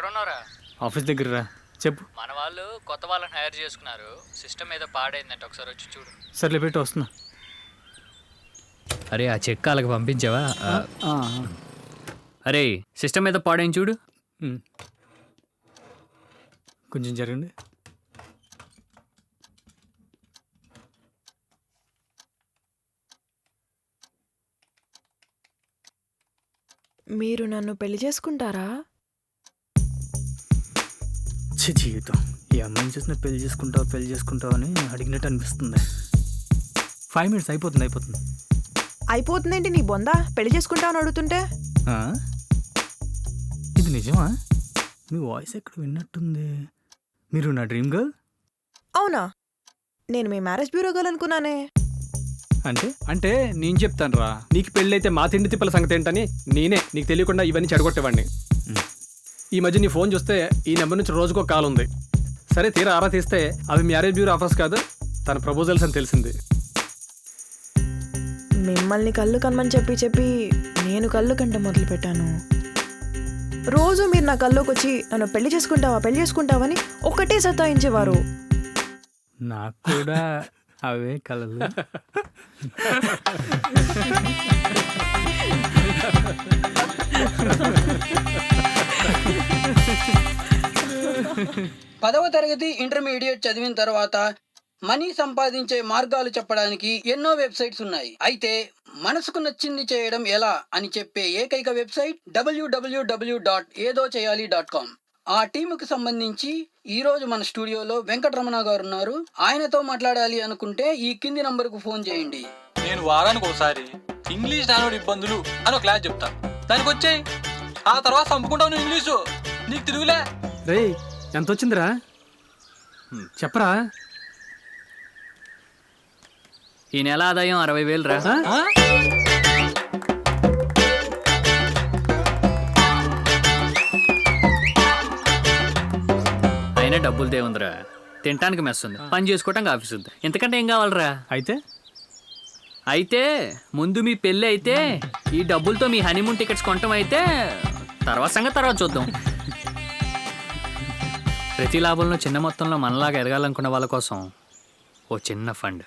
ఎక్కడ ఉన్నారా? ఆఫీస్ దగ్గర రా. చెప్పు. మన వాళ్ళు కొత్త వాళ్ళని హైర్ చేసుకున్నారు. సిస్టమ్ ఏదో పాడైందంటే ఒకసారి వచ్చి చూడు. సర్లే పెట్టి వస్తున్నా. అరే ఆ చెక్ వాళ్ళకి పంపించావా? అరే సిస్టమ్ ఏదో పాడైంది చూడు. కొంచెం జరగండి. మీరు నన్ను పెళ్లి చేసుకుంటారా? జీవితం ఈ అమ్మాయిని చూసిన పెళ్లి చేసుకుంటావు అని అడిగినట్టు అనిపిస్తుంది. 5 minutes అయిపోతుంది. అయిపోతుందేంటి నీ బొందా? పెళ్లి చేసుకుంటావు అని అడుగుతుంటే ఇది నిజమా? మీ వాయిస్ ఎక్కడ విన్నట్టుంది. మీరు నా డ్రీమ్ గర్ల్? అవునా? నేను మీ మ్యారేజ్ బ్యూరో గర్ల్ అనుకున్నానే. అంటే నేను చెప్తాను రా, నీకు పెళ్ళైతే మా తిండి తిప్పల సంగతి ఏంటని నేనే నీకు తెలియకుండా ఇవన్నీ చెడగొట్టేవాడిని. ఈ మధ్య నీ ఫోన్ చూస్తే ఈ నెంబర్ నుంచి రోజుకో కాల్ ఉంది. సరే తీరా ఆరా తీస్తే అవి మ్యారేజ్ బ్యూరో ఆఫర్స్ కాదు, తన ప్రపోజల్స్ అని తెలిసింది. మిమ్మల్ని కళ్ళు కనమని చెప్పి నేను కళ్ళు కంట మొదలు పెట్టాను. రోజు మీరు నా కల్లోకి వచ్చి నన్ను పెళ్లి చేసుకుంటావని ఒక్కటే సతాయించేవారు. నాకు కూడా అవే కలలు. పదవ తరగతి ఇంటర్మీడియట్ చదివిన తర్వాత మనీ సంపాదించే మార్గాలు చెప్పడానికి ఎన్నో వెబ్సైట్స్ ఉన్నాయి. అయితే మనసుకు నచ్చింది చేయడం ఎలా అని చెప్పే ఏకైక వెబ్సైట్ www.edocheyali.com. ఆ టీముకి సంబంధించి ఈ రోజు మన స్టూడియోలో వెంకటరమణ గారు ఉన్నారు. ఆయనతో మాట్లాడాలి అనుకుంటే ఈ కింది నంబర్కు ఫోన్ చేయండి. నేను వారానికి ఒకసారి ఇంగ్లీష్ నానోడి ఇబ్బందులు అని ఒక క్లాస్ చెప్తాను, దానికి వచ్చాయి. ఆ తర్వాత చంపుకుంటావు నువ్వు ఇంగ్లీషు, నీకు తిరుగులే. రే ఎంత వచ్చిందిరా చెప్పరా? ఈ నెల ఆదాయం 60,000 రా. అయినా డబ్బులు దేవుందిరా. తినటానికి మెస్ ఉంది, పని చేసుకోవటానికి ఆఫీస్ ఉంది, ఇంతకంటే ఏం కావాలరా? అయితే ముందు మీ పెళ్ళి అయితే ఈ డబ్బులతో మీ హనీమూన్ టికెట్స్ కొనటం అయితే తర్వాత చూద్దాం. ప్రతి లాభంలో చిన్న మొత్తంలో మనలాగా ఎదగాలనుకున్న వాళ్ళ కోసం ఓ చిన్న ఫండ్.